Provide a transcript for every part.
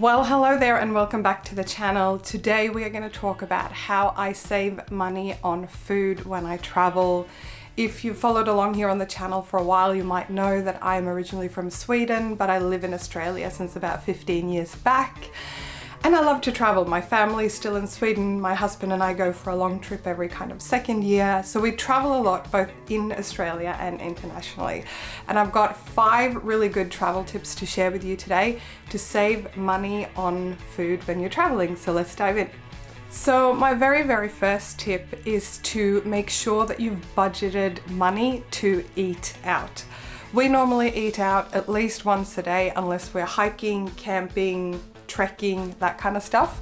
Well, hello there and welcome back to the channel. Today we are going to talk about how I save money on food when I travel. If you've followed along here on the channel for a while, you might know that I'm originally from Sweden, but I live in Australia since about 15 years back. And I love to travel. My family is still in Sweden. My husband and I go for a long trip every kind of second year. So we travel a lot, both in Australia and internationally. And I've got 5 really good travel tips to share with you today to save money on food when you're traveling. So let's dive in. So my very first tip is to make sure that you've budgeted money to eat out. We normally eat out at least once a day unless we're hiking, camping, trekking, that kind of stuff.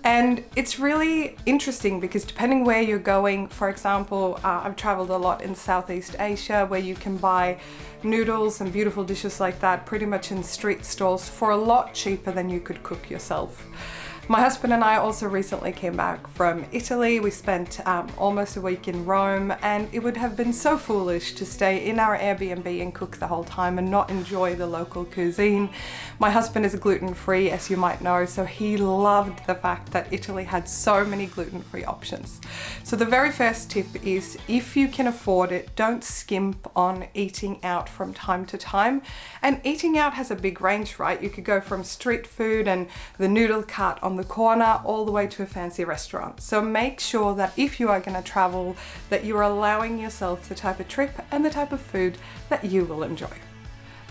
And it's really interesting because depending where you're going, for example, I've traveled a lot in Southeast Asia where you can buy noodles and beautiful dishes like that pretty much in street stalls for a lot cheaper than you could cook yourself. My husband and I also recently came back from Italy. We spent almost a week in Rome, and it would have been so foolish to stay in our Airbnb and cook the whole time and not enjoy the local cuisine. My husband is gluten-free, as you might know, so he loved the fact that Italy had so many gluten-free options. So the very first tip is, if you can afford it, don't skimp on eating out from time to time. And eating out has a big range, right? You could go from street food and the noodle cart on the corner all the way to a fancy restaurant. So make sure that if you are going to travel, that you are allowing yourself the type of trip and the type of food that you will enjoy.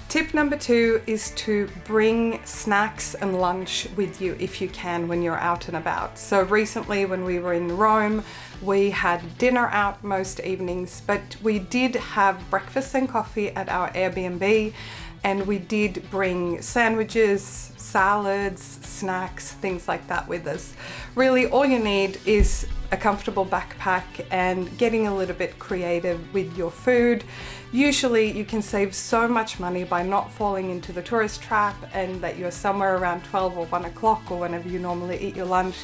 Tip number 2 is to bring snacks and lunch with you if you can when you're out and about. So recently when we were in Rome, we had dinner out most evenings, but we did have breakfast and coffee at our Airbnb, and we did bring sandwiches, salads, snacks, things like that with us. Really, all you need is a comfortable backpack and getting a little bit creative with your food. Usually you can save so much money by not falling into the tourist trap, and that you're somewhere around 12 or 1 o'clock or whenever you normally eat your lunch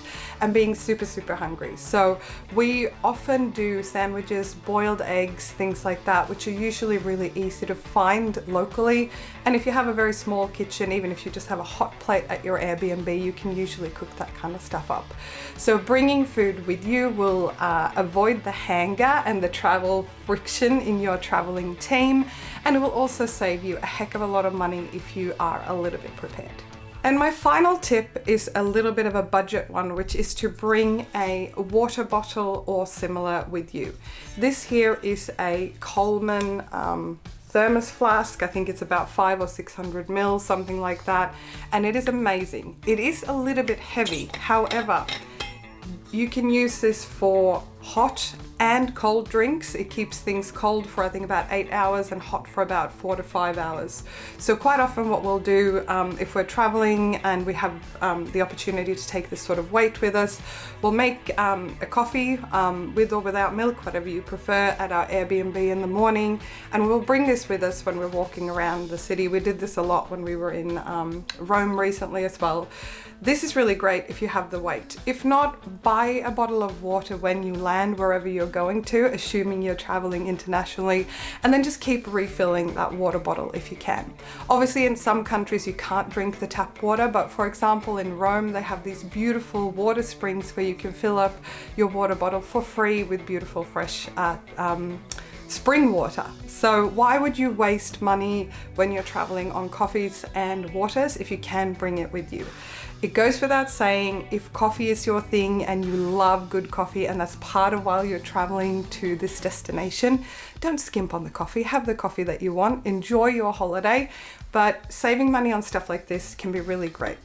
and being super hungry. So we often do sandwiches, boiled eggs, things like that, which are usually really easy to find locally. And if you have a very small kitchen, even if you just have a hot plate at your Airbnb, you can usually cook that kind of stuff up. So bringing food with you will avoid the hanger and the travel friction in your traveling team, and it will also save you a heck of a lot of money if you are a little bit prepared. And my final tip is a little bit of a budget one, which is to bring a water bottle or similar with you. This here is a Coleman thermos flask. I think it's about 500 or 600 mils, something like that, and it is amazing. It is a little bit heavy, however, you can use this for hot and cold drinks. It keeps things cold for I think about 8 hours and hot for about 4 to 5 hours. So quite often what we'll do if we're traveling and we have the opportunity to take this sort of weight with us, we'll make a coffee with or without milk, whatever you prefer, at our Airbnb in the morning, and we'll bring this with us when we're walking around the city. We did this a lot when we were in Rome recently as well. This is really great if you have the weight. If not, buy a bottle of water when you land wherever you're going to, assuming you're traveling internationally, and then just keep refilling that water bottle if you can. Obviously in some countries you can't drink the tap water, but for example in Rome they have these beautiful water springs where you can fill up your water bottle for free with beautiful fresh spring water. So why would you waste money when you're traveling on coffees and waters if you can bring it with you? It goes without saying, if coffee is your thing and you love good coffee and that's part of why you're traveling to this destination, don't skimp on the coffee. Have the coffee that you want, enjoy your holiday, but saving money on stuff like this can be really great.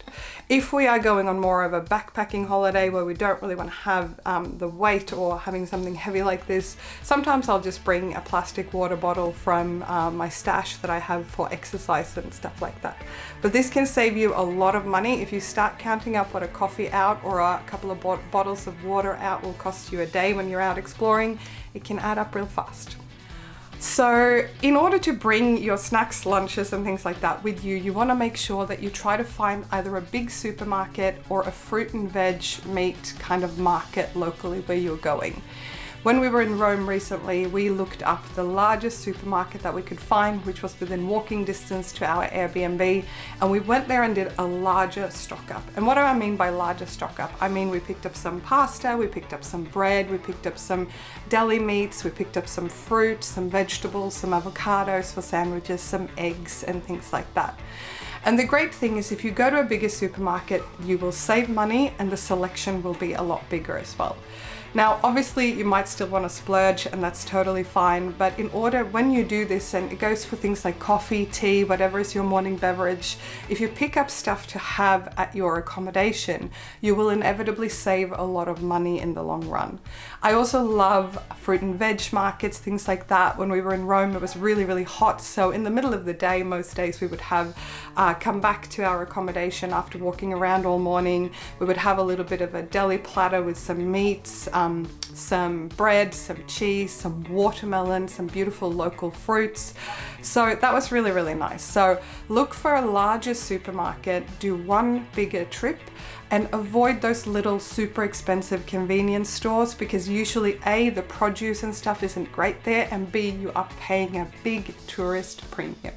If we are going on more of a backpacking holiday where we don't really want to have the weight or having something heavy like this, sometimes I'll just bring a plastic water bottle from my stash that I have for exercise and stuff like that. But this can save you a lot of money. If you start counting up what a coffee out or a couple of bottles of water out will cost you a day when you're out exploring, it can add up real fast. So in order to bring your snacks, lunches and things like that with you, you want to make sure that you try to find either a big supermarket or a fruit and veg meat kind of market locally where you're going. When we were in Rome recently, we looked up the largest supermarket that we could find, which was within walking distance to our Airbnb, and we went there and did a larger stock up. And what do I mean by larger stock up? I mean, we picked up some pasta, we picked up some bread, we picked up some deli meats, we picked up some fruit, some vegetables, some avocados for sandwiches, some eggs and things like that. And the great thing is if you go to a bigger supermarket, you will save money and the selection will be a lot bigger as well. Now, obviously you might still want to splurge, and that's totally fine, but in order, when you do this, and it goes for things like coffee, tea, whatever is your morning beverage, if you pick up stuff to have at your accommodation, you will inevitably save a lot of money in the long run. I also love fruit and veg markets, things like that. When we were in Rome, it was really, really hot, so in the middle of the day, most days we would have come back to our accommodation after walking around all morning. We would have a little bit of a deli platter with some meats, some bread, some cheese, some watermelon, some beautiful local fruits. So that was really, really nice. So look for a larger supermarket, do one bigger trip, and avoid those little super expensive convenience stores, because usually A, the produce and stuff isn't great there, and B, you are paying a big tourist premium.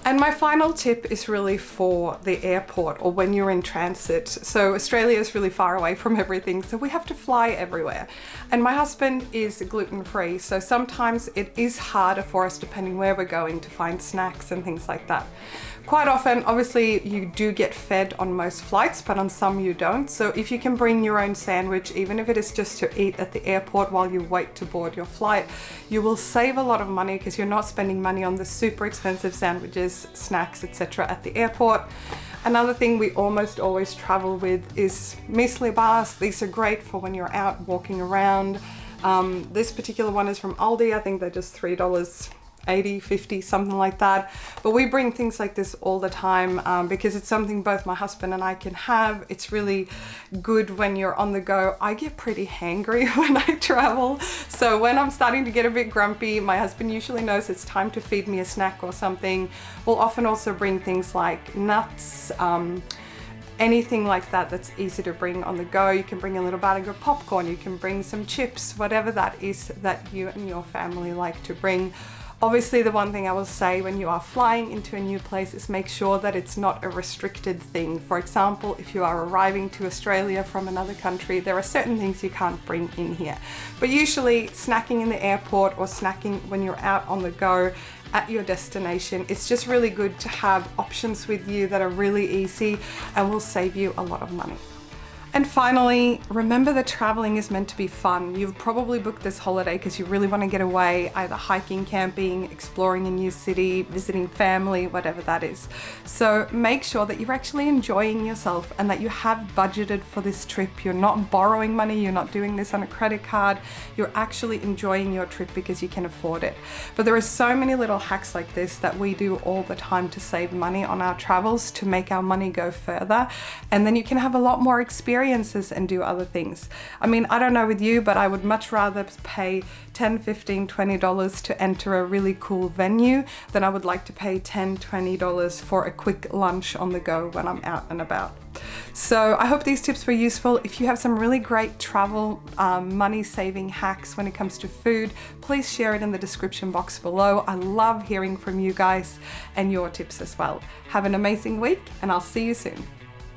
And my final tip is really for the airport or when you're in transit. So Australia is really far away from everything, so we have to fly everywhere. And my husband is gluten-free, so sometimes it is harder for us, depending where we're going, to find snacks and things like that. Quite often, obviously, you do get fed on most flights, but on some you don't. So if you can bring your own sandwich, even if it is just to eat at the airport while you wait to board your flight, you will save a lot of money because you're not spending money on the super expensive sandwiches, snacks, etc. at the airport. Another thing we almost always travel with is muesli bars. These are great for when you're out walking around. This particular one is from Aldi. I think they're just $3. 80, 50, something like that. But we bring things like this all the time because it's something both my husband and I can have. It's really good when you're on the go. I get pretty hangry when I travel. So when I'm starting to get a bit grumpy, my husband usually knows it's time to feed me a snack or something. We'll often also bring things like nuts, anything like that that's easy to bring on the go. You can bring a little bag of popcorn, you can bring some chips, whatever that is that you and your family like to bring. Obviously, the one thing I will say when you are flying into a new place is make sure that it's not a restricted thing. For example, if you are arriving to Australia from another country, there are certain things you can't bring in here. But usually snacking in the airport or snacking when you're out on the go at your destination, it's just really good to have options with you that are really easy and will save you a lot of money. And finally, remember that traveling is meant to be fun. You've probably booked this holiday because you really want to get away, either hiking, camping, exploring a new city, visiting family, whatever that is. So make sure that you're actually enjoying yourself and that you have budgeted for this trip. You're not borrowing money, you're not doing this on a credit card. You're actually enjoying your trip because you can afford it. But there are so many little hacks like this that we do all the time to save money on our travels, to make our money go further. And then you can have a lot more experiences and do other things. I mean, I don't know with you, but I would much rather pay $10, $15, $20 to enter a really cool venue than I would like to pay $10, $20 for a quick lunch on the go when I'm out and about. So I hope these tips were useful. If you have some really great travel money saving hacks when it comes to food, please share it in the description box below. I love hearing from you guys and your tips as well. Have an amazing week, and I'll see you soon.